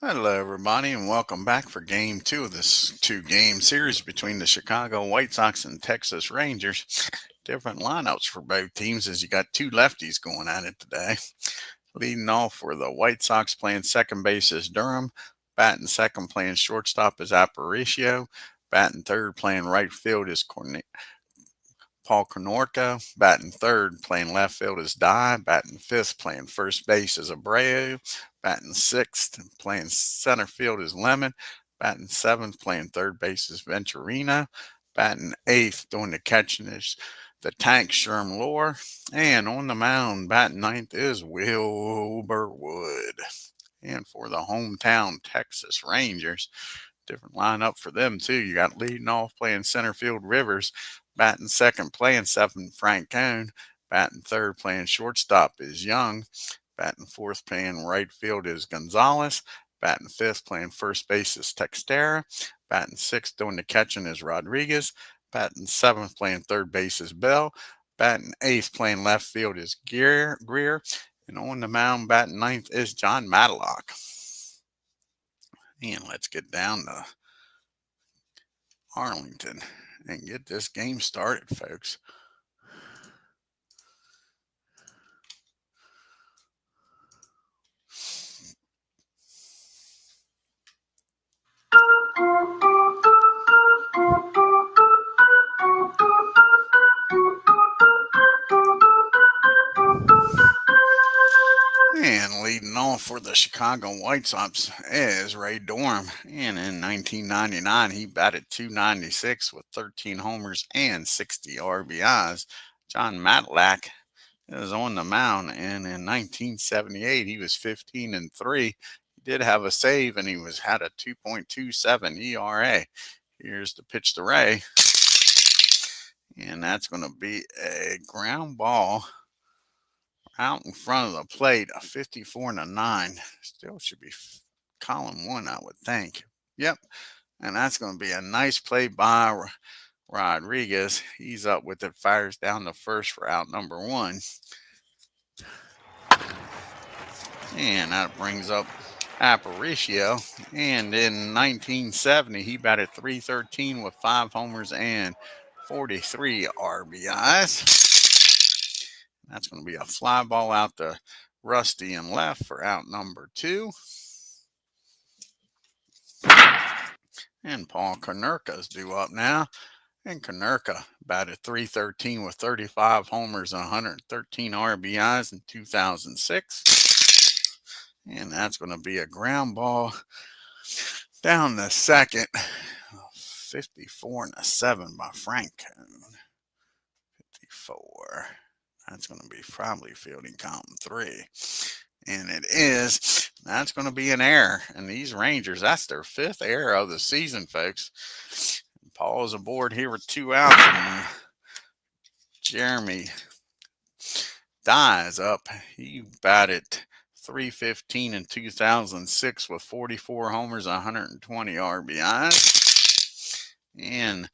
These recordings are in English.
Hello, everybody, and welcome back for game two of this two-game series between the Chicago White Sox and Texas Rangers. Different lineups for both teams as you got two lefties going at it today. Leading off for the White Sox playing second base is Durham. Batting second playing shortstop is Aparicio. Batting third playing right field is Paul Konorka. Batting third, playing left field is Dye. Batting fifth, playing first base is Abreu. Batting sixth, playing center field is Lemon. Batting seventh, playing third base is Venturino. Batting eighth, doing the catching is the Tank Sherm Lore. And on the mound, batting ninth is Wilbur Wood. And for the hometown Texas Rangers, different lineup for them too. You got leading off playing center field Rivers, batting second playing seventh Frank Cone, batting third playing shortstop is Young, batting fourth playing right field is Gonzalez, batting fifth playing first base is Textera, batting sixth doing the catching is Rodriguez, batting seventh playing third base is Bell, batting eighth playing left field is Greer, and on the mound batting ninth is John Matlock. And let's get down to Arlington and get this game started, folks. And leading off for the Chicago White Sox is Ray Dorm. And in 1999, he batted .296 with 13 homers and 60 RBIs. John Matlack is on the mound, and in 1978, he was 15-3. He did have a save, and he had a 2.27 ERA. Here's the pitch to Ray, and that's going to be a ground ball out in front of the plate, a 54-9. Still should be column one, I would think. Yep, and that's going to be a nice play by Rodriguez. He's up with it, fires down the first for out number one. And that brings up Aparicio. And in 1970, he batted .313 with 5 homers and 43 RBIs. That's going to be a fly ball out to Rusty and left for out number two. And Paul Konerka's due up now. And Konerka batted .313 with 35 homers and 113 RBIs in 2006. And that's going to be a ground ball down the second. 54-7 by Frank Cone. 54. That's going to be probably fielding column three. And it is. That's going to be an error. And these Rangers, that's their 5th error of the season, folks. Paul's aboard here with 2 outs. And Jeremy Dye up. He batted .315 in 2006 with 44 homers, 120 RBIs. And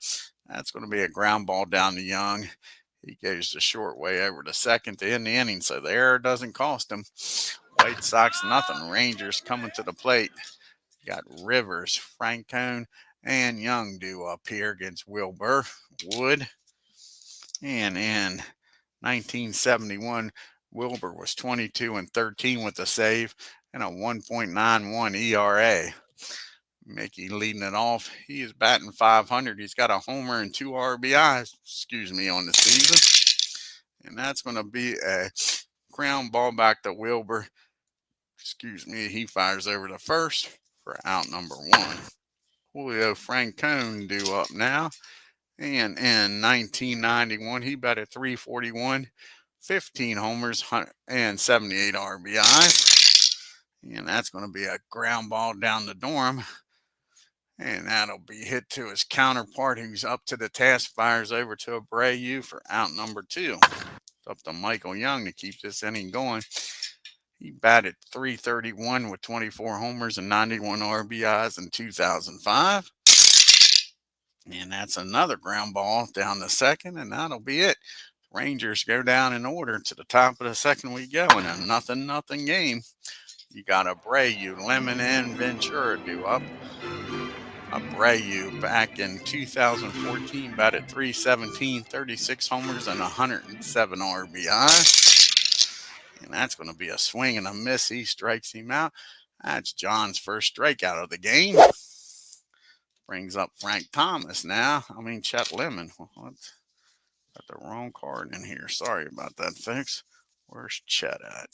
that's going to be a ground ball down to Young. He goes the short way over to second to end the inning, so the error doesn't cost him. White Sox nothing. Rangers coming to the plate. You got Rivers, Frank Cone, and Young due up here against Wilbur Wood. And in 1971, Wilbur was 22-13 with a save and a 1.91 ERA. Mickey leading it off. He is batting .500. He's got a homer and 2 RBIs, on the season. And that's going to be a ground ball back to Wilbur. He fires over to first for out number one. Julio Francone due up now. And in 1991, he batted .341, 15 homers, and 78 RBIs. And that's going to be a ground ball down the Dorm. And that'll be hit to his counterpart, who's up to the task, fires over to Abreu for out number two. It's up to Michael Young to keep this inning going. He batted .331 with 24 homers and 91 RBIs in 2005. And that's another ground ball down the second, and that'll be it. Rangers go down in order to the top of the second we go in a 0-0 game. You got Abreu, Lemon, and Ventura due up. Abreu back in 2014 batted .317, 36 homers, and 107 RBIs. And that's going to be a swing and a miss. He strikes him out. That's John's first strikeout of the game. Brings up Frank Thomas now. Chet Lemon. What? Got the wrong card in here. Sorry about that, folks. Where's Chet at?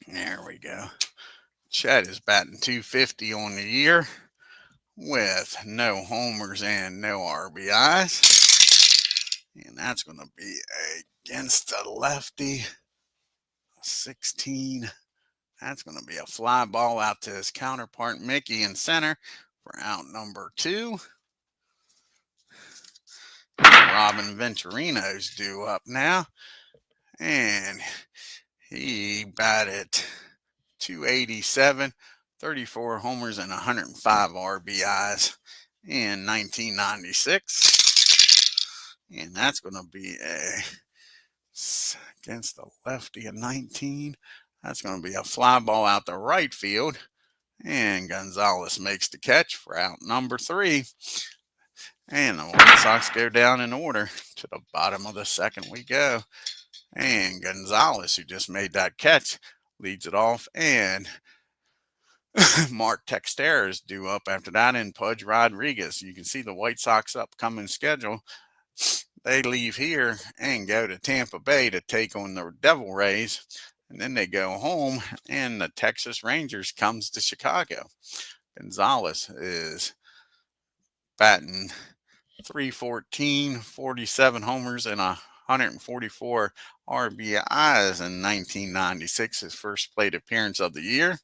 There we go. Chet is batting .250 on the year with no homers and no RBIs. And that's going to be against the lefty. 16. That's going to be a fly ball out to his counterpart, Mickey, in center for out number 2. Robin Venturino's due up now. And he batted .287, 34 homers, and 105 RBIs in 1996. And that's going to be against the lefty at 19. That's going to be a fly ball out to right field. And Gonzalez makes the catch for out number 3. And the White Sox go down in order. To the bottom of the second we go. And Gonzalez, who just made that catch, leads it off. And Mark Texter is due up after that, and Pudge Rodriguez. You can see the White Sox upcoming schedule. They leave here and go to Tampa Bay to take on the Devil Rays. And then they go home, and the Texas Rangers comes to Chicago. Gonzalez is batting .314, 47 homers, and 144 RBIs in 1996, his first plate appearance of the year.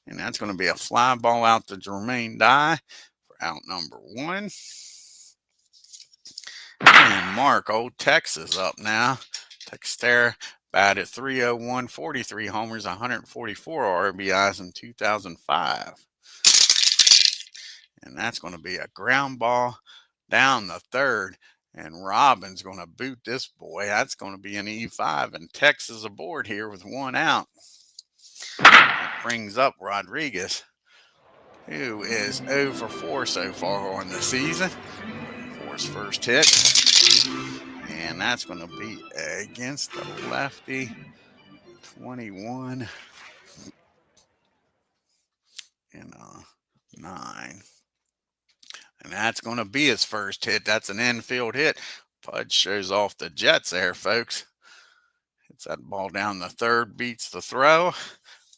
And that's going to be a fly ball out to Jermaine Dye for out number 1. And Mark, old Texas, up now. Texter batted .301, 43 homers, 144 RBIs in 2005. And that's going to be a ground ball down the third. And Robin's going to boot this boy. That's going to be an E5. And Texas aboard here with 1 out. That brings up Rodriguez, who is 0 for 4 so far on the season for his first hit. And that's going to be against the lefty, 21 and 9. And that's going to be his first hit. That's an infield hit. Pudge shows off the Jets there, folks. Hits that ball down the third, beats the throw.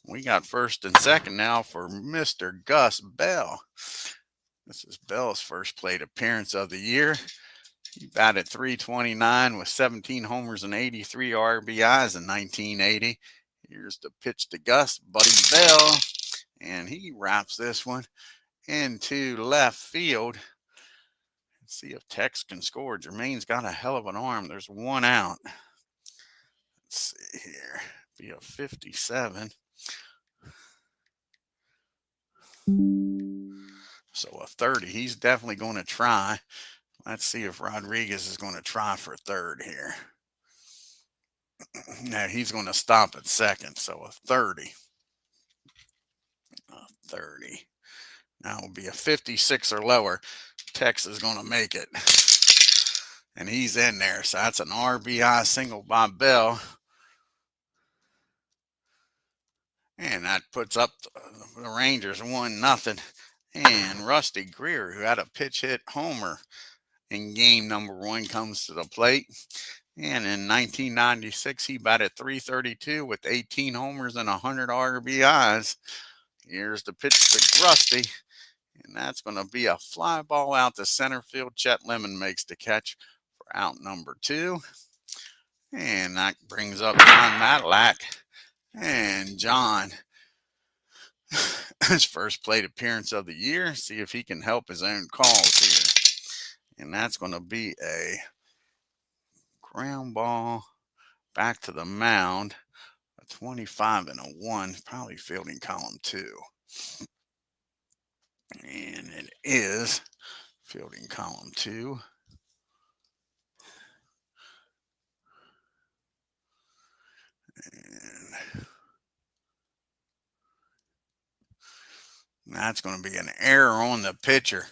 We got first and second now for Mr. Gus Bell. This is Bell's first plate appearance of the year. He batted .329 with 17 homers and 83 RBIs in 1980. Here's the pitch to Gus, Buddy Bell. And he wraps this one into left field. Let's see if Tex can score. Jermaine's got a hell of an arm. There's 1 out. Let's see here. Be a 57. So a 30. He's definitely going to try. Let's see if Rodriguez is going to try for third here. No, he's going to stop at second. So a 30. A 30. Now it will be a 56 or lower. Tex is going to make it. And he's in there. So that's an RBI single by Bell. And that puts up the Rangers 1-0. And Rusty Greer, who had a pitch hit homer in game number 1, comes to the plate. And in 1996, he batted .332 with 18 homers and 100 RBIs. Here's the pitch to Rusty. And that's going to be a fly ball out to center field. Chet Lemon makes the catch for out number 2. And that brings up John Matlack. And John, his first plate appearance of the year. See if he can help his own calls here. And that's going to be a ground ball back to the mound. A 25 and a 1, probably fielding column 2. And it is fielding column 2. And that's going to be an error on the pitcher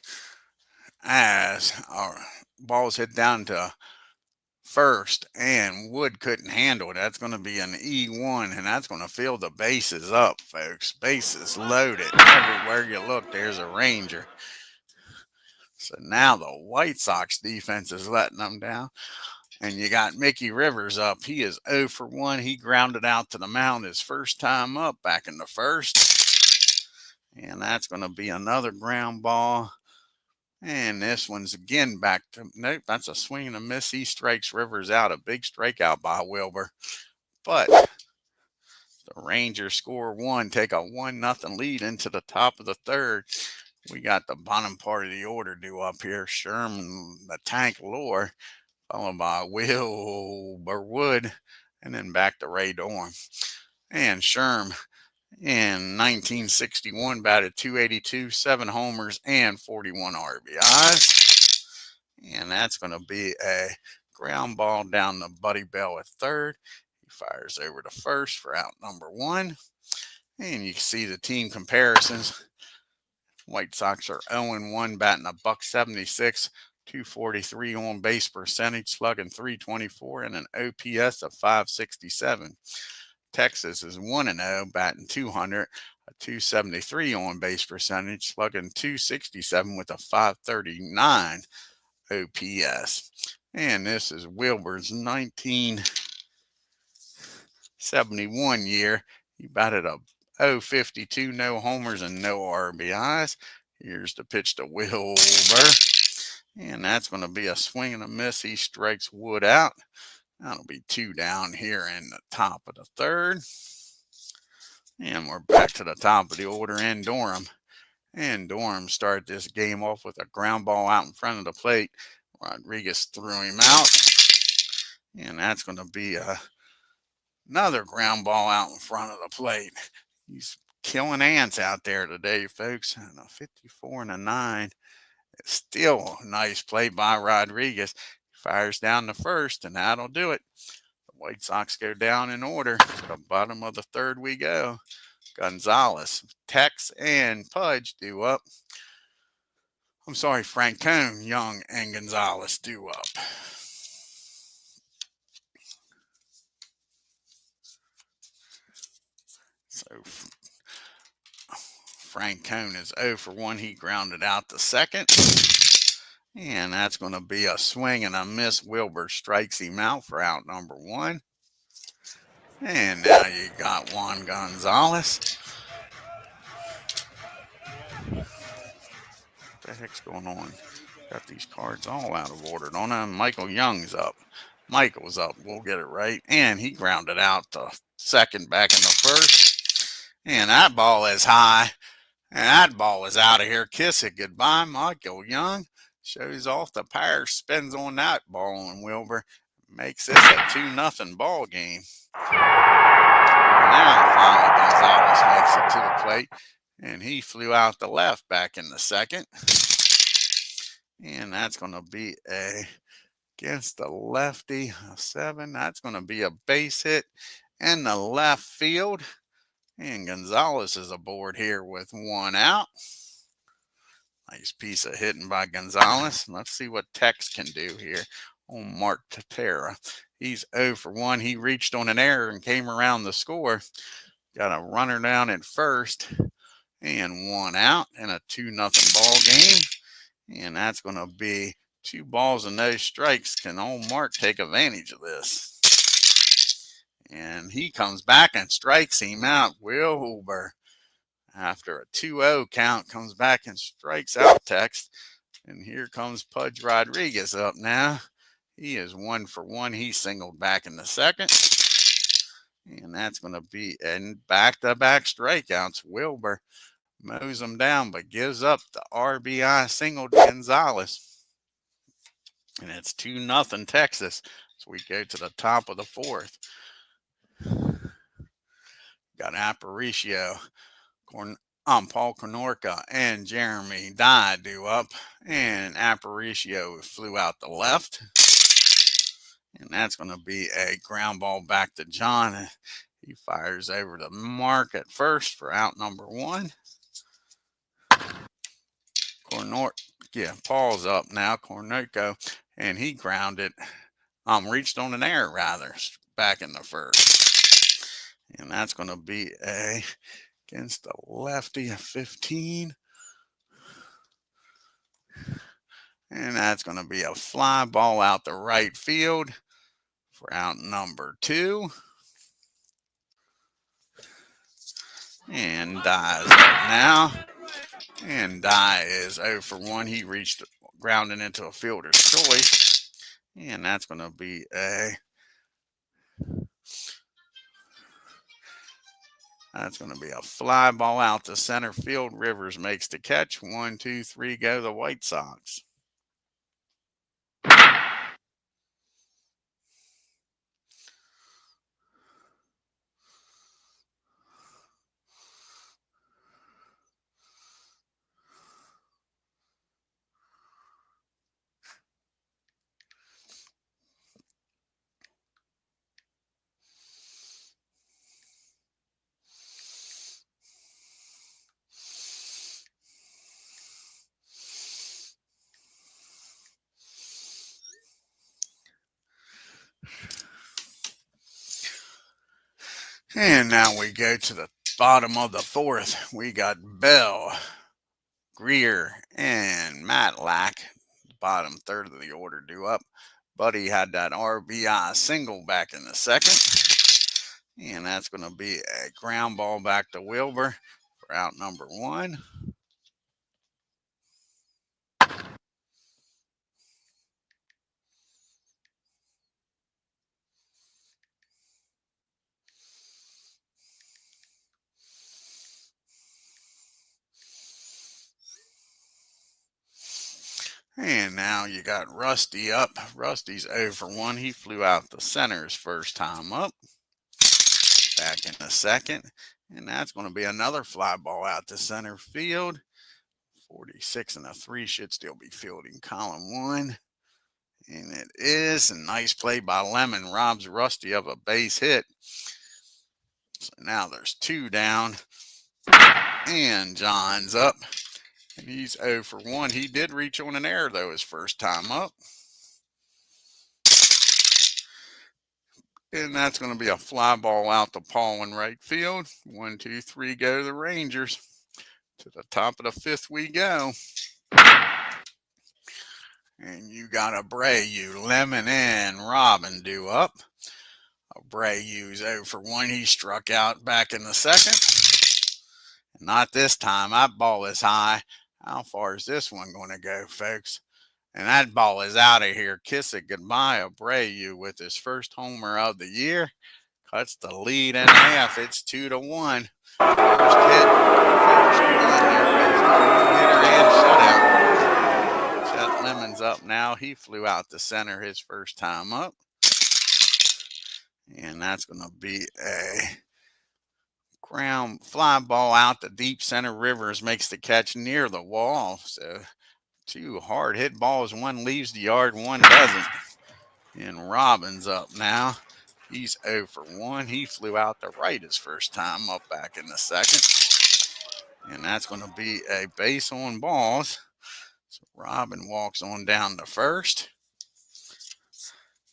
as our ball's hit down to first and Wood couldn't handle it. That's going to be an E1, and that's going to fill the bases up, folks. Bases loaded. Everywhere you look, there's a Ranger. So now the White Sox defense is letting them down. And you got Mickey Rivers up. He is 0 for 1. He grounded out to the mound his first time up back in the first. And that's going to be another ground ball. And this one's again back to, nope, that's a swing and a miss. He strikes Rivers out. A big strikeout by Wilbur. But the Rangers score one, take a 1-0 lead into the top of the third. We got the bottom part of the order due up here. Sherman, the Tank Lore, followed by Wilbur Wood, and then back to Ray Dorn. And Sherm in 1961 batted .282, 7 homers, and 41 RBIs. And that's going to be a ground ball down to Buddy Bell at third. He fires over to first for out number 1. And you can see the team comparisons. White Sox are 0-1, batting a .176, 243 on base percentage, slugging .324, and an OPS of .567. Texas is 1-0, batting .200, a .273 on base percentage, slugging .267 with a .539 OPS. And this is Wilbur's 1971 year. He batted a .052, no homers and no RBIs. Here's the pitch to Wilber. And that's going to be a swing and a miss. He strikes Wood out. That'll be 2 down here in the top of the third. And we're back to the top of the order in Durham. And Durham started this game off with a ground ball out in front of the plate. Rodriguez threw him out. And that's going to be another ground ball out in front of the plate. He's killing ants out there today, folks. And a 54 and a 9. It's still a nice play by Rodriguez. He fires down the first, and that'll do it. The White Sox go down in order. To the bottom of the third we go. Gonzalez, Tex, and Pudge due up. I'm sorry, Francone, Young, and Gonzalez due up. So Francone is 0 for 1. He grounded out the second. And that's going to be a swing and a miss. Wilbur strikes him out for out number 1. And now you got Juan Gonzalez. What the heck's going on? Got these cards all out of order, don't I? Michael Young's up. Michael's up. We'll get it right. And he grounded out the second back in the first. And that ball is high. And that ball is out of here. Kiss it goodbye. Michael Young shows off the power, spins on that ball, and Wilbur makes this a 2-0 ball game. Now finally Gonzalez makes it to the plate, and he flew out the left back in the second. And that's going to be against the lefty, a 7. That's going to be a base hit in the left field. And Gonzalez is aboard here with 1 out. Nice piece of hitting by Gonzalez. Let's see what Tex can do here on Mark Teixeira. He's 0 for 1. He reached on an error and came around the score. Got a runner down at first and 1 out in a 2-0 ball game. And that's going to be 2 balls and no strikes. Can old Mark take advantage of this? And he comes back and strikes him out. Wilbur, after a 2-0 count, comes back and strikes out Tex. And here comes Pudge Rodriguez up now. He is 1 for 1. He singled back in the second. And that's going to be in back-to-back strikeouts. Wilbur mows him down, but gives up the RBI single to Gonzalez. And it's 2-0 Texas. So we go to the top of the fourth. Got Aparicio, Paul Konorka, and Jeremy Dye due up. And Aparicio flew out the left. And that's going to be a ground ball back to John. He fires over the mark at first for out number 1. Paul's up now, Cornetto, and he grounded, reached on an error rather, back in the first. And that's going to be against the lefty of 15. And that's going to be a fly ball out the right field for out number 2. And Dye's up now. And Dye is 0 for 1. He reached grounding into a fielder's choice. And that's going to be a fly ball out to center field. Rivers makes the catch. 1, 2, 3, go the White Sox. And now we go to the bottom of the 4th. We got Bell, Greer, and Matlack. Bottom 3rd of the order due up. Buddy had that RBI single back in the 2nd. And that's going to be a ground ball back to Wilber for out number 1. And now you got Rusty up. Rusty's 0 for 1. He flew out the center his first time up. Back in the 2nd. And that's going to be another fly ball out to center field. 46 and a 3 should still be fielding column 1. And it is a nice play by Lemon. Robs Rusty of a base hit. So now there's 2 down. And John's up. And he's 0 for 1. He did reach on an error, though, his first time up. And that's going to be a fly ball out to Paul in right field. 1, 2, 3, go the Rangers. To the top of the 5th we go. And you got Abreu, Lemon, and Robin due up. Abreu's 0 for 1. He struck out back in the 2nd. Not this time. That ball is high. How far is this one going to go, folks? And that ball is out of here. Kiss it goodbye, Abreu, with his first homer of the year. Cuts the lead in half. It's 2 to 1. First hit, first run. There goes the no-hitter and shutout. Chet Lemon's up now. He flew out the center his first time up. And that's going to be a ground fly ball out the deep center. Rivers makes the catch near the wall. So 2 hard hit balls. One leaves the yard, one doesn't. And Robin's up now. He's 0 for 1. He flew out the right his first time up back in the 2nd. And that's going to be a base on balls. So Robin walks on down to first.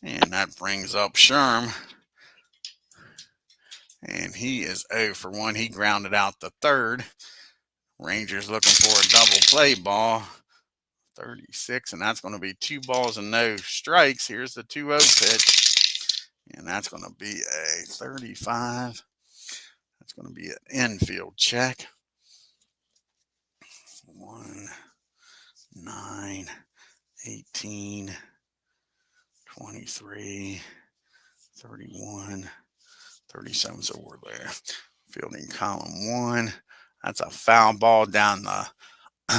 And that brings up Sherm. And he is 0 for 1. He grounded out the 3rd. Rangers looking for a double play ball. 36, and that's going to be 2 balls and no strikes. Here's the 2-0 pitch. And that's going to be a 35. That's going to be an infield check. 1, 9, 18, 23, 31, 37. So we're there. Fielding column 1. That's a foul ball down the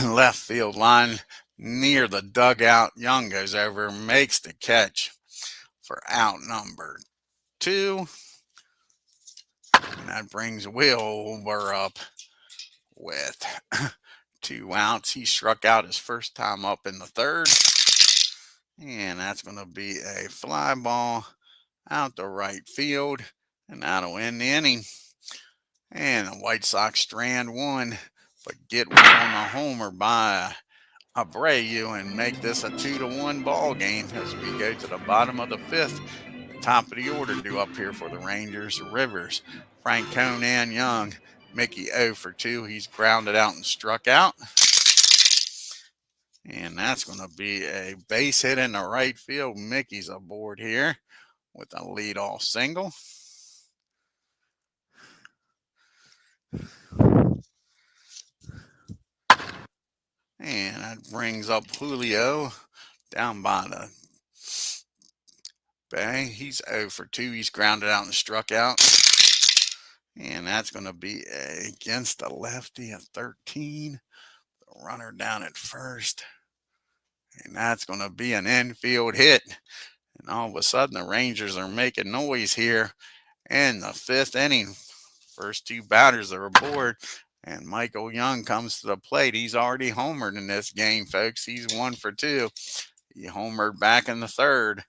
left field line near the dugout. Young goes over, makes the catch for out number 2. And that brings Wilber up with 2 outs. He struck out his first time up in the 3rd. And that's going to be a fly ball out the right field. And that'll end the inning. And the White Sox strand one, but get one on the homer by Abreu and make this a 2-1 ball game as we go to the bottom of the fifth. The top of the order due up here for the Rangers. Rivers, Frank Cone, and Young. Mickey 0 for 2. He's grounded out and struck out. And that's going to be a base hit in the right field. Mickey's aboard here with a leadoff single. And that brings up Julio down by the bay. He's 0 for 2. He's grounded out and struck out. And that's going to be against the lefty, a 13. The runner down at first. And that's going to be an infield hit. And all of a sudden, the Rangers are making noise here in the fifth inning. First two batters are aboard. And Michael Young comes to the plate. He's already homered in this game, folks. He's 1 for 2. He homered back in the third.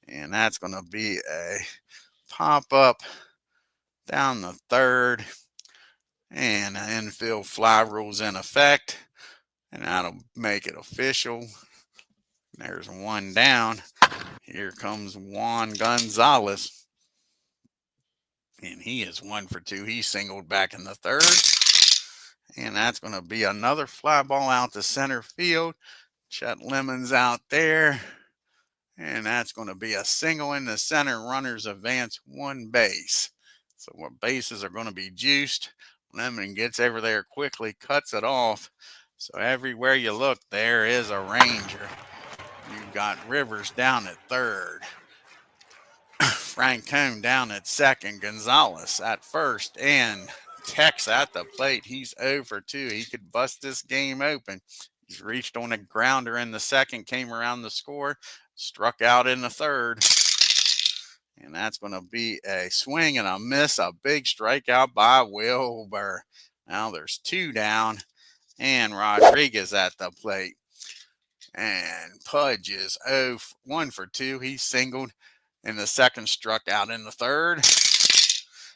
And that's going to be a pop-up down the third. And the infield fly rule's in effect. And that'll make it official. There's one down. Here comes Juan Gonzalez. And he is 1 for 2. He singled back in the third. And that's going to be another fly ball out to center field. Chet Lemon's out there. And that's going to be a single in the center. Runners advance 1 base. So our bases are going to be juiced. Lemon gets over there quickly, cuts it off. So everywhere you look, there is a Ranger. You've got Rivers down at third. Frank Cone down at second. Gonzalez at first. And Tex at the plate. He's 0 for 2. He could bust this game open. He's reached on a grounder in the second, came around the score, struck out in the third. And that's going to be a swing and a miss, a big strikeout by Wilber. Now there's 2 down, and Rodriguez at the plate. And Pudge is 1 for 2. He singled in the second, struck out in the third.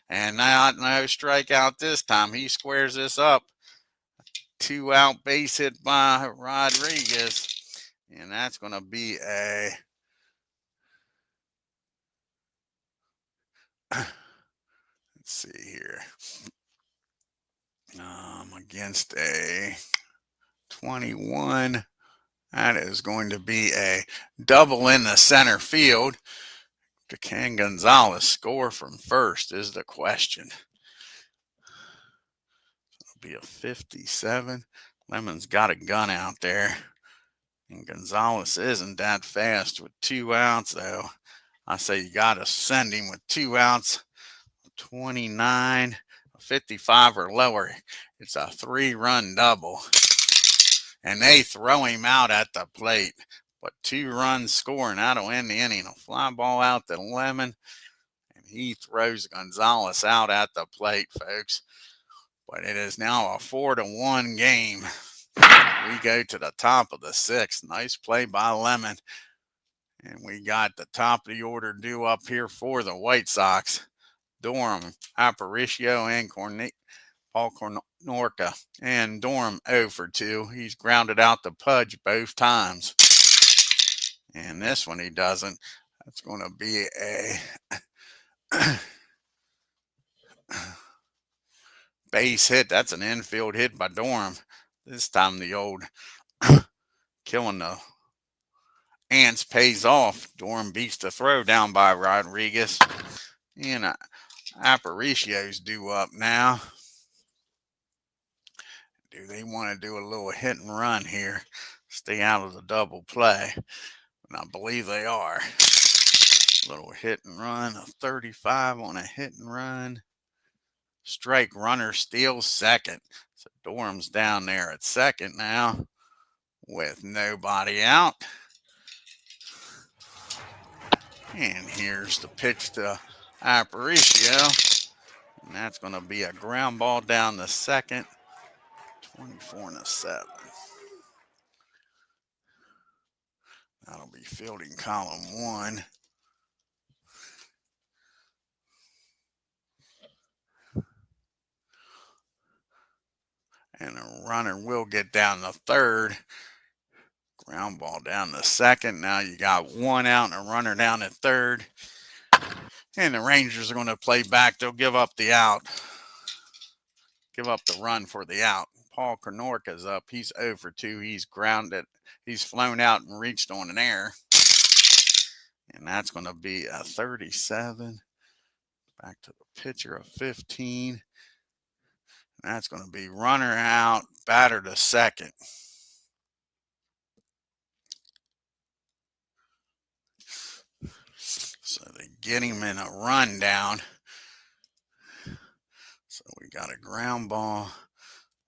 And not no strikeout this time. He squares this up. 2 out base hit by Rodriguez. And that's going to be a let's see here. Against a 21. That is going to be a double in the center field. Can Gonzalez score from first is the question. It'll be a 57. Lemon's got a gun out there. And Gonzalez isn't that fast with 2 outs, though. I say you got to send him with 2 outs. 29, 55 or lower. It's a 3-run double. And they throw him out at the plate. But 2 runs scoring, that'll end the inning. A fly ball out to Lemon. And he throws Gonzalez out at the plate, folks. But it is now a 4-1 game. We go to the top of the 6th. Nice play by Lemon. And we got the top of the order due up here for the White Sox. Durham, Aparicio, and Paul Cornorca. And Durham 0 for 2. He's grounded out the Pudge both times. And this one he doesn't. That's going to be a base hit. That's an infield hit by Durham. This time the old killing the ants pays off. Durham beats the throw down by Rodriguez. And Aparicio's due up now. Do they want to do a little hit and run here? Stay out of the double play. And I believe they are. Little hit and run. A 35 on a hit and run. Strike runner steals second. So Durham's down there at second now with nobody out. And here's the pitch to Aparicio. And that's going to be a ground ball down the second. 24-7. That'll be fielding column 1. And a runner will get down to third. Ground ball down to second. Now you got 1 out and a runner down at third. And the Rangers are going to play back. They'll give up the out. Give up the run for the out. Paul Konorka's up. He's 0 for 2. He's grounded. He's flown out and reached on an error. And that's going to be a 37. Back to the pitcher of 15. And that's going to be runner out, batter to second. So they get him in a rundown. So we got a ground ball.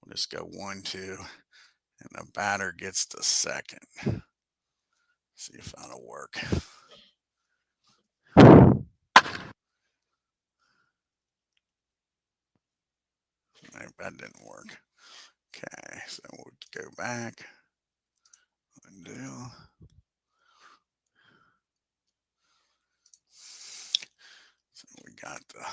We'll just go 1-2. And the batter gets to second. See if that'll work. Nope, that didn't work. Okay, so we'll go back. Undo. So we got the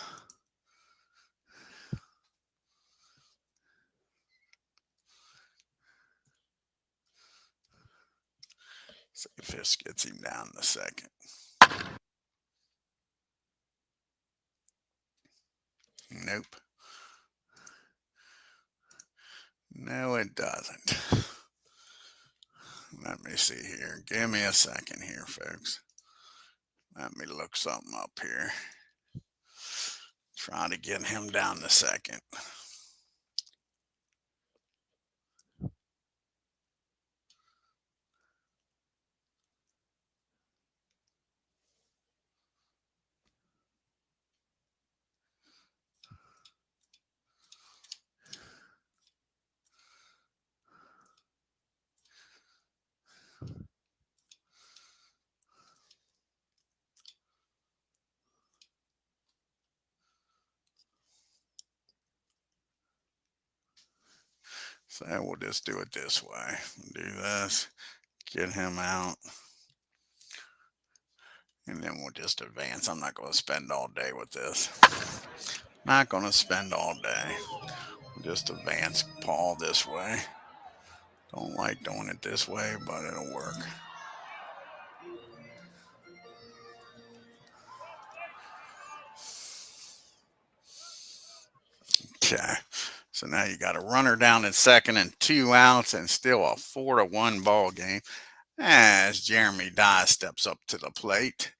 see if this gets him down to second. Nope. No, it doesn't. Let me see here. Give me a second here, folks. Let me look something up here. Try to get him down to second. So we'll just do it this way. Do this, get him out, and then we'll just advance. I'm not going to spend all day with this. Not going to spend all day. We'll just advance Paul this way. Don't like doing it this way, but it'll work. Okay. So now you got a runner down at second and 2 outs and still a 4-1 ball game as Jeremy Dye steps up to the plate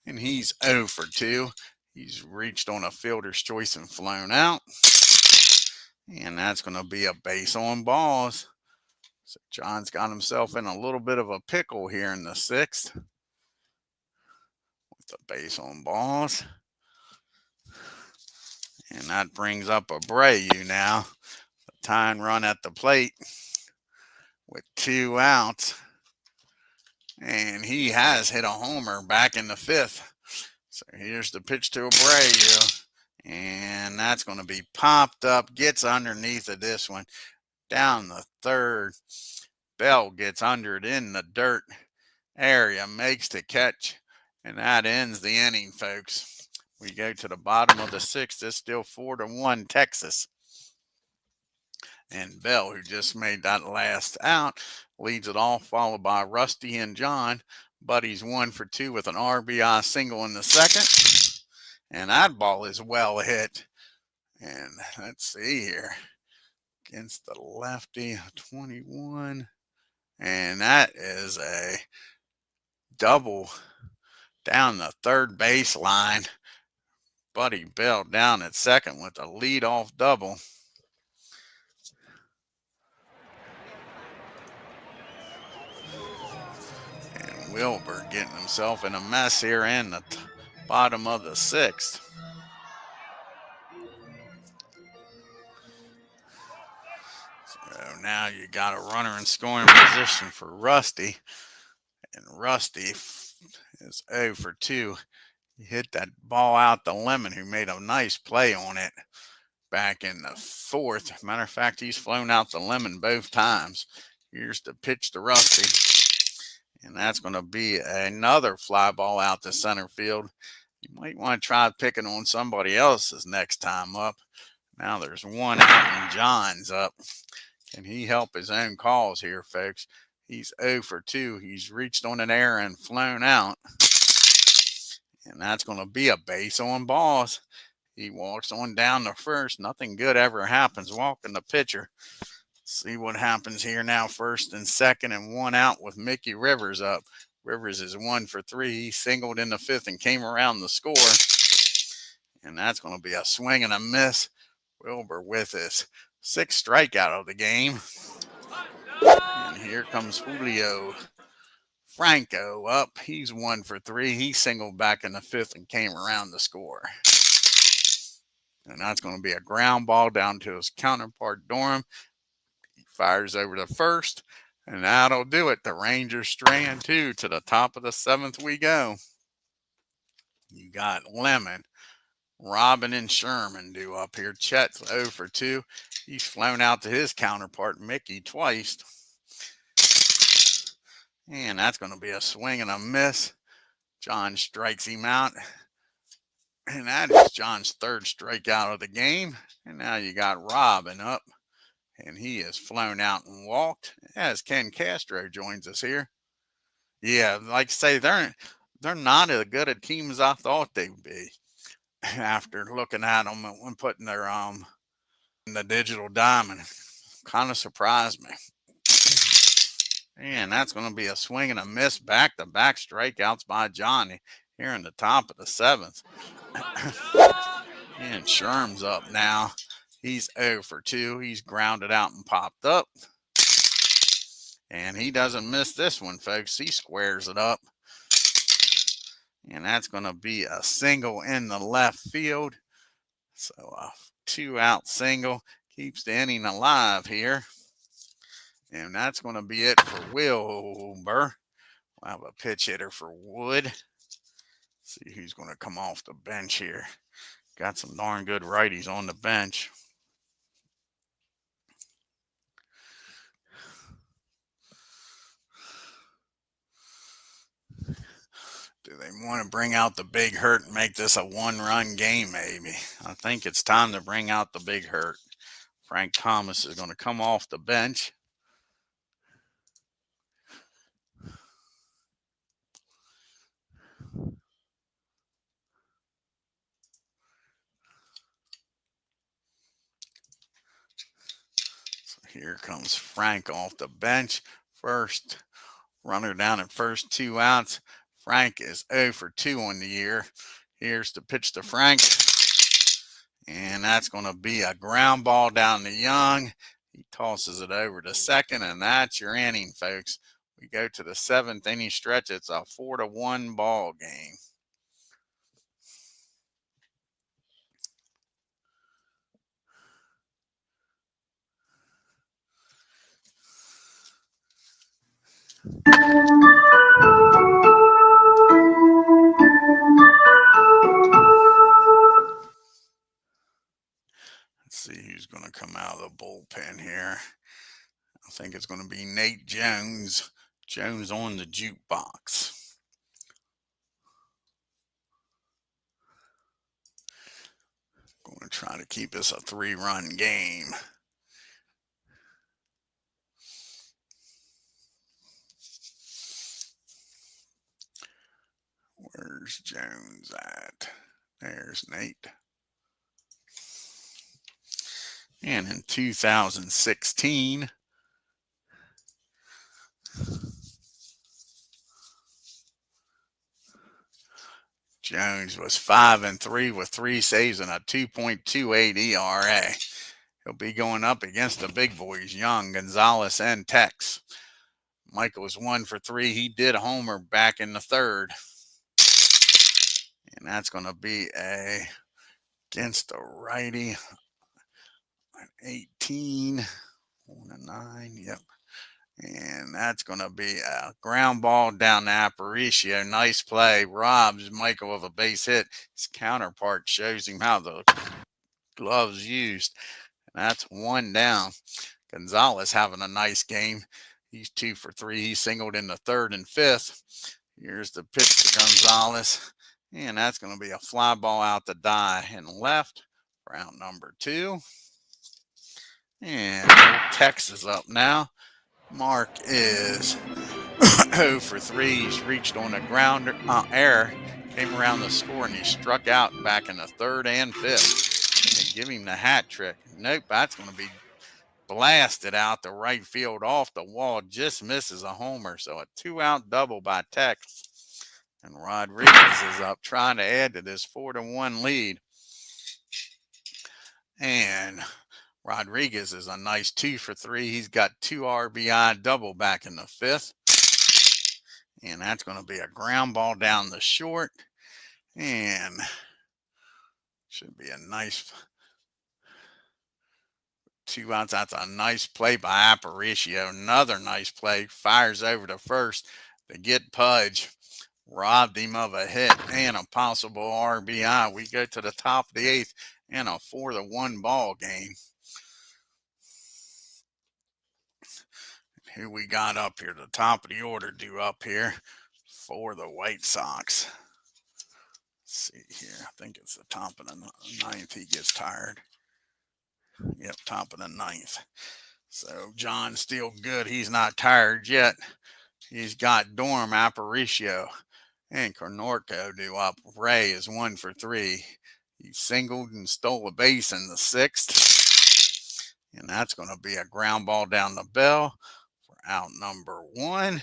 and he's 0 for 2. He's reached on a fielder's choice and flown out. And that's going to be a base on balls. So John's got himself in a little bit of a pickle here in the 6th with the base on balls. And that brings up Abreu now. The tying run at the plate with 2 outs. And he has hit a homer back in the 5th. So here's the pitch to Abreu. And that's going to be popped up. Gets underneath of this one. Down the 3rd. Bell gets under it in the dirt area. Makes the catch. And that ends the inning, folks. We go to the bottom of the 6th. It's still 4-1 Texas. And Bell, who just made that last out, leads it off, followed by Rusty and John. Buddy's 1 for 2 with an RBI single in the 2nd. And that ball is well hit. And let's see here. Against the lefty, 21. And that is a double down the 3rd baseline. Buddy Bell down at second with a leadoff double. And Wilbur getting himself in a mess here in the bottom of the 6th. So now you got a runner in scoring position for Rusty. And Rusty is 0 for 2. He hit that ball out the lemon, who made a nice play on it back in the 4th. Matter of fact, he's flown out the lemon both times. Here's the pitch to Rusty. And that's going to be another fly ball out to center field. You might want to try picking on somebody else's next time up. Now there's one out and John's up. Can he help his own cause here, folks? He's 0 for 2. He's reached on an error and flown out. And that's going to be a base on balls. He walks on down to first. Nothing good ever happens walking the pitcher. See what happens here now. First and second and one out with Mickey Rivers up. Rivers is 1 for 3. He singled in the fifth and came around the score. And that's going to be a swing and a miss. Wilbur with his 6th strikeout of the game. And here comes Julio Franco up. He's 1 for 3. He singled back in the fifth and came around the score. And that's going to be a ground ball down to his counterpart, Durham. He fires over to first, and that'll do it. The Rangers straying 2 to the top of the 7th we go. You got Lemon, Robin, and Sherman due up here. Chet's 0 for 2. He's flown out to his counterpart, Mickey, twice. And that's going to be a swing and a miss. John strikes him out. And that is John's 3rd strikeout of the game. And now you got Robin up. And he has flown out and walked as Ken Castro joins us here. Yeah, like I say, they're not as good a team as I thought they'd be after looking at them and putting their in the digital diamond. Kind of surprised me. And that's going to be a swing and a miss. Back-to-back strikeouts by Johnny here in the top of the 7th. And Sherm's up now. He's 0 for 2. He's grounded out and popped up. And he doesn't miss this one, folks. He squares it up. And that's going to be a single in the left field. So a 2-out single keeps the inning alive here. And that's going to be it for Wilbur. We'll have a pitch hitter for Wood. See who's going to come off the bench here. Got some darn good righties on the bench. Do they want to bring out the big hurt and make this a 1-run game, maybe? I think it's time to bring out the big hurt. Frank Thomas is going to come off the bench. So here comes Frank off the bench. First runner down at first, 2 outs. Frank is 0 for 2 on the year. Here's the pitch to Frank. And that's going to be a ground ball down to Young. He tosses it over to second, and that's your inning, folks. We go to the 7th inning stretch. It's a 4-1 ball game. Let's see who's going to come out of the bullpen here. I think it's going to be Nate Jones. Jones on the jukebox. Going to try to keep this a 3-run game. Where's Jones at? There's Nate. And in 2016, Jones was 5-3 with 3 saves and a 2.28 ERA. He'll be going up against the big boys, Young, Gonzalez, and Tex. Michael was 1 for 3. He did homer back in the 3rd. And that's going to be against the righty. An 18 on a 9. Yep. And that's going to be a ground ball down to Aparicio. Nice play. Robs Michael of a base hit. His counterpart shows him how the glove's used. And that's 1 down. Gonzalez having a nice game. He's 2 for 3. He singled in the third and fifth. Here's the pitch to Gonzalez. And that's going to be a fly ball out the die and left for out number 2. And Texas up now. Mark is 0 for 3. He's reached on a grounder error, came around the score, and he struck out back in the third and fifth. And give him the hat trick. Nope, that's going to be blasted out the right field off the wall. Just misses a homer. So a 2-out double by Tex. And Rodriguez is up trying to add to this 4-1 lead. And Rodriguez is a nice 2 for 3. He's got 2 RBI double back in the fifth. And that's going to be a ground ball down the short. And should be a nice 2 outs. That's a nice play by Aparicio. Another nice play. Fires over to first to get Pudge. Robbed him of a hit and a possible RBI. We go to the top of the 8th and a 4-1 ball game. Who we got up here? The top of the order due up here for the White Sox. Let's see here. I think it's the top of the 9th. He gets tired. Yep, top of the 9th. So John's still good. He's not tired yet. He's got Dorm, Aparicio, and Cornorco due up. Ray is 1 for 3. He singled and stole a base in the 6th. And that's going to be a ground ball down the bell for out number 1.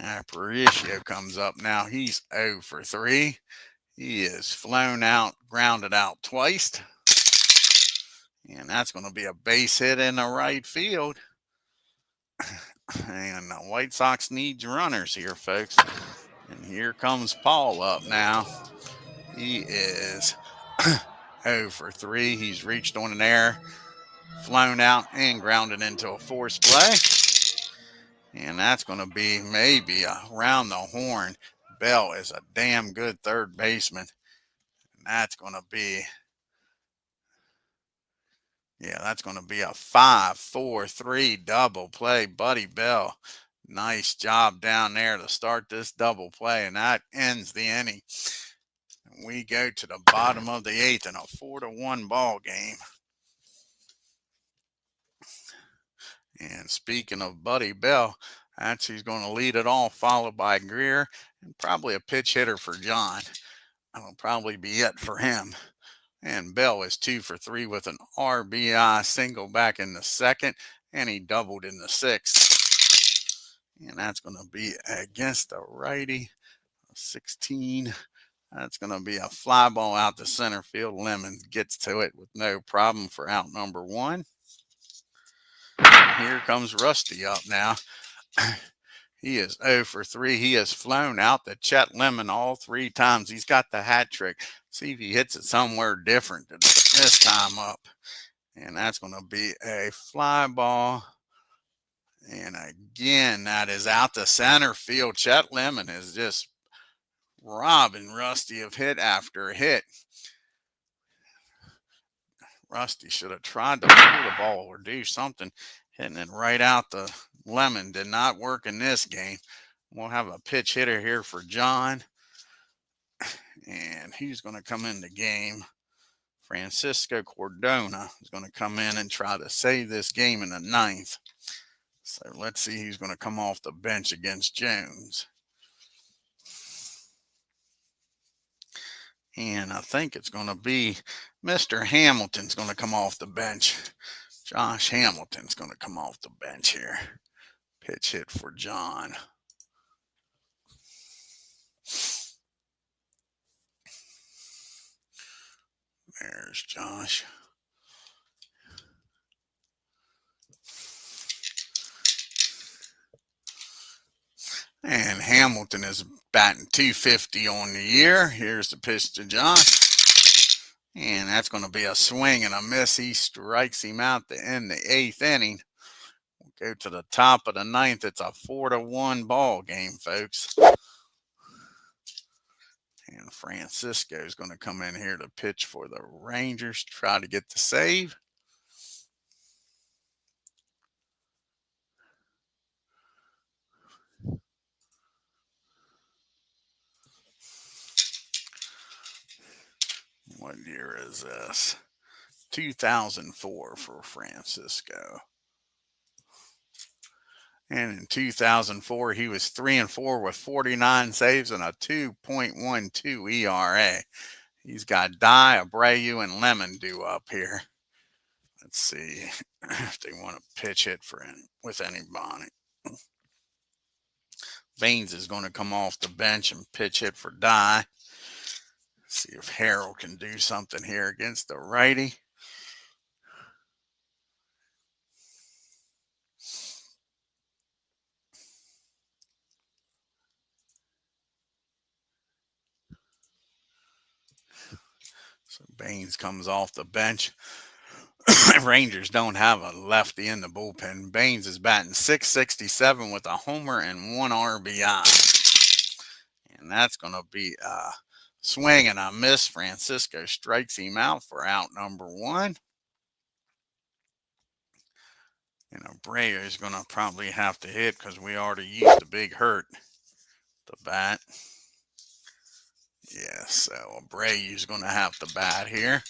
Aparicio comes up now. He's 0 for 3. He is flown out, grounded out twice. And that's going to be a base hit in the right field. And the White Sox needs runners here, folks. And here comes Paul up now. He is 0 for 3. He's reached on an error, flown out, and grounded into a forced play. And that's going to be maybe around the horn. Bell is a damn good third baseman. And that's going to be, that's going to be a 5-4-3 double play. Buddy Bell, nice job down there to start this double play. And that ends the inning. We go to the bottom of the 8th in a 4-1 ball game. And speaking of Buddy Bell, that's who's going to lead it all, followed by Greer, and probably a pitch hitter for John. That'll probably be it for him. And Bell is 2 for 3 with an RBI single back in the 2nd, and he doubled in the 6th. And that's going to be against the righty, 16. That's going to be a fly ball out to center field. Lemon gets to it with no problem for out number 1. Here comes Rusty up now. He is 0 for 3. He has flown out to Chet Lemon all 3 times. He's got the hat trick. See if he hits it somewhere different this time up. And that's going to be a fly ball. And again, that is out to center field. Chet Lemon is just robbing Rusty of hit after hit. Rusty should have tried to pull the ball or do something. Hitting it right out the Lemon did not work in this game. We'll have a pitch hitter here for John. And he's going to come in the game. Francisco Cordona is going to come in and try to save this game in the 9th. So let's see who's going to come off the bench against Jones. And I think it's going to be Mr. Hamilton's going to come off the bench. Josh Hamilton's going to come off the bench here. Pitch hit for John. There's Josh. And Hamilton is batting .250 on the year. Here's the pitch to Josh. And that's going to be a swing and a miss. He strikes him out to end the 8th inning. We'll go to the top of the 9th. It's a 4-1 ball game, folks. And Francisco is going to come in here to pitch for the Rangers, try to get the save. What year is this? 2004 for Francisco. And in 2004, he was 3-4 with 49 saves and a 2.12 ERA. He's got Dye, Abreu, and Lemon due up here. Let's see if they want to pitch hit for him with anybody. Baines is going to come off the bench and pitch hit for Dye. See if Harrell can do something here against the righty. So Baines comes off the bench. Rangers don't have a lefty in the bullpen. Baines is batting .667 with a homer and 1 RBI. And that's going to be a swing and a miss. Francisco strikes him out for out number 1. And Abreu is going to probably have to hit because we already used a big hurt. The bat. Yeah, so Abreu is going to have to bat here.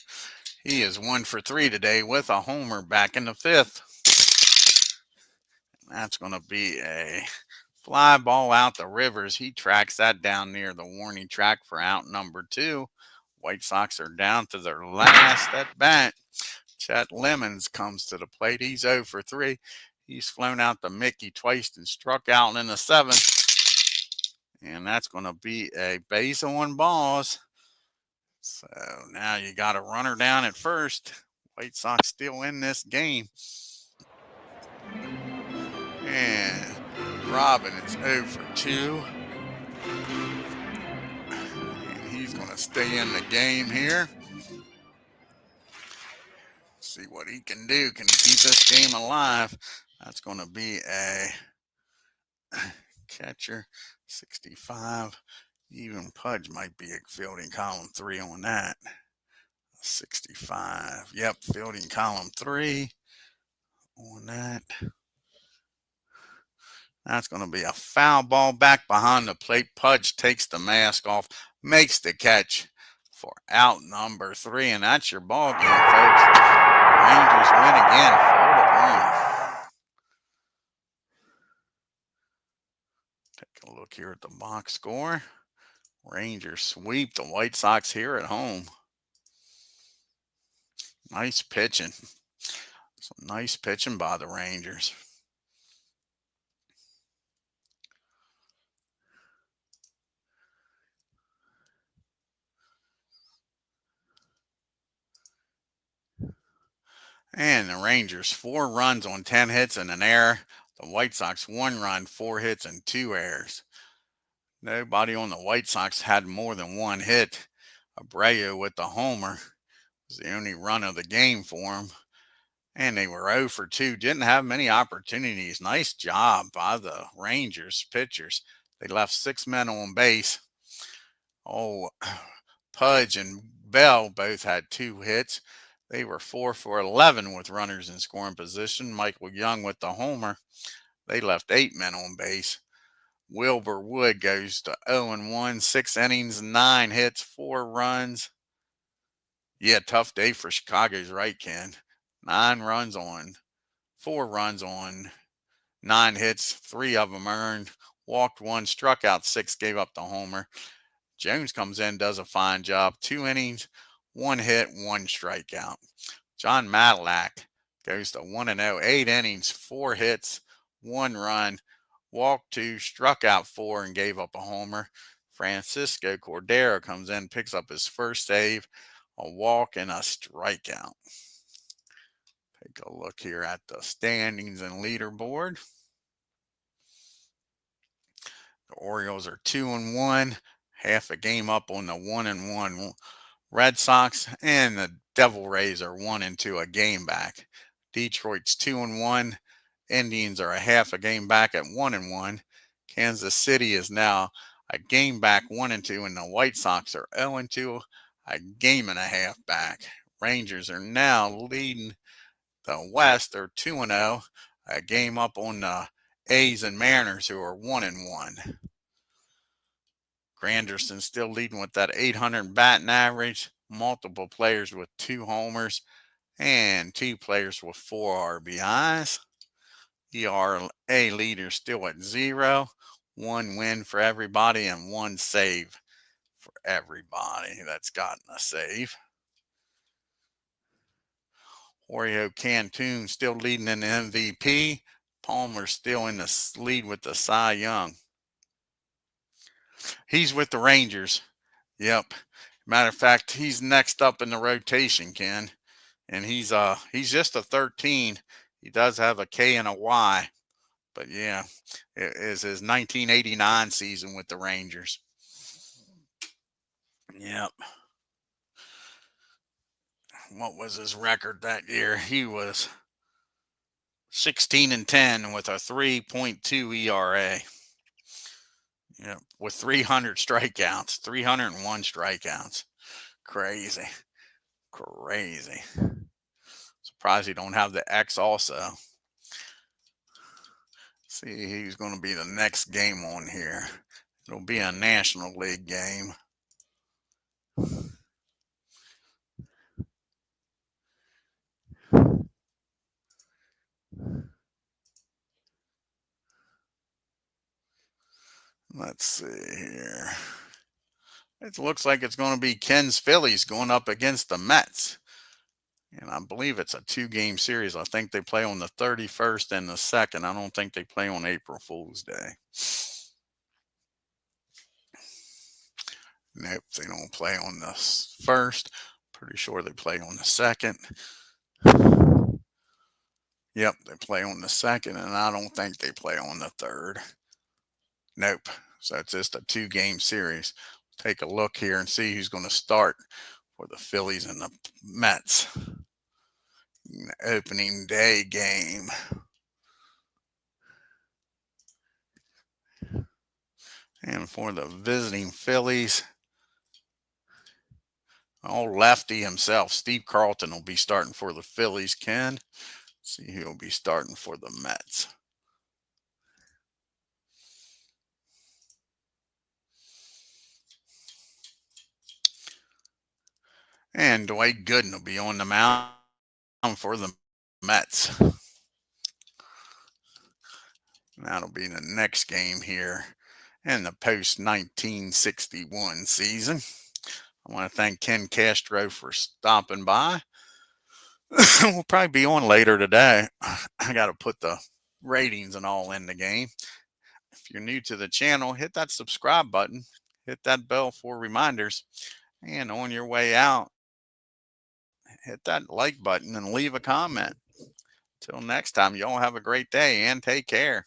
He is 1 for 3 today with a homer back in the 5th. And that's going to be a fly ball out the Rivers. He tracks that down near the warning track for out number 2. White Sox are down to their last at bat. Chet Lemons comes to the plate. He's 0 for 3. He's flown out to Mickey twice and struck out in the 7th. And that's going to be a base on balls. So now you got a runner down at first. White Sox still in this game. And Robin is 0 for 2. And he's going to stay in the game here. See what he can do. Can he keep this game alive? That's going to be a catcher, 65. Even Pudge might be a fielding column 3 on that. 65. Yep, fielding column 3 on that. That's going to be a foul ball back behind the plate. Pudge takes the mask off, makes the catch for out number 3, and that's your ball game, folks. Rangers win again, 4-1. Take a look here at the box score. Rangers sweep the White Sox here at home. Nice pitching. Some nice pitching by the Rangers. And the Rangers 4 runs on 10 hits and an error. The White Sox 1 run, 4 hits and 2 errors. Nobody on the White Sox had more than 1 hit. Abreu with the homer was the only run of the game for him. And they were 0 for 2. Didn't have many opportunities. Nice job by the Rangers pitchers. They left 6 men on base. Oh, Pudge and Bell both had 2 hits. They were 4 for 11 with runners in scoring position. Michael Young with the homer. They left 8 men on base. Wilbur Wood goes to 0-1, 6 innings, 9 hits, 4 runs. Yeah, tough day for Chicago's right, Ken. 4 runs on 9 hits, 3 of them earned. Walked 1, struck out 6, gave up the homer. Jones comes in, does a fine job. 2 innings, 1 hit, 1 strikeout. John Matlack goes to 1-0, 8 innings, 4 hits, 1 run. Walked 2, struck out 4, and gave up a homer. Francisco Cordero comes in, picks up his first save, a walk, and a strikeout. Take a look here at the standings and leaderboard. The Orioles are 2-1, half a game up on the 1-1 Red Sox, and the Devil Rays are 1-2, a game back. Detroit's 2-1. Indians are a half a game back at 1-1. Kansas City is now a game back 1-2, and the White Sox are 0-2, a game and a half back. Rangers are now leading the West. They're 2-0, a game up on the A's and Mariners, who are 1-1. Granderson still leading with that 800 batting average. multiple players with 2 homers, and 2 players with 4 RBIs. ERA leader still at 0. 1 win for everybody and 1 save for everybody that's gotten a save. Oreo Cantoon still leading in the MVP. Palmer still in the lead with the Cy Young. He's with the Rangers. Yep. Matter of fact, he's next up in the rotation, Ken. And he's just a 13. He does have a K and a Y. But yeah, it is his 1989 season with the Rangers. Yep. What was his record that year? He was 16-10 with a 3.2 ERA. Yep, with 300 strikeouts, 301 strikeouts. Crazy. Crazy. Surprised he don't have the X also. See who's going to be the next game on here. It'll be a National League game. Let's see here. It looks like it's going to be Ken's Phillies going up against the Mets. And I believe it's a 2-game series. I think they play on the 31st and the 2nd. I don't think they play on April Fool's Day. Nope, they don't play on the 1st. Pretty sure they play on the 2nd. Yep, they play on the 2nd, and I don't think they play on the 3rd. Nope. So it's just a 2-game series. Take a look here and see who's going to start for the Phillies and the Mets. Opening day game. And for the visiting Phillies, old lefty himself, Steve Carlton, will be starting for the Phillies. Ken, see who will be starting for the Mets. And Dwight Gooden will be on the mound for the Mets. That'll be the next game here in the post-1961 season. I want to thank Ken Castro for stopping by. We'll probably be on later today. I got to put the ratings and all in the game. If you're new to the channel, hit that subscribe button, hit that bell for reminders, and on your way out, hit that like button and leave a comment. Till next time, y'all have a great day and take care.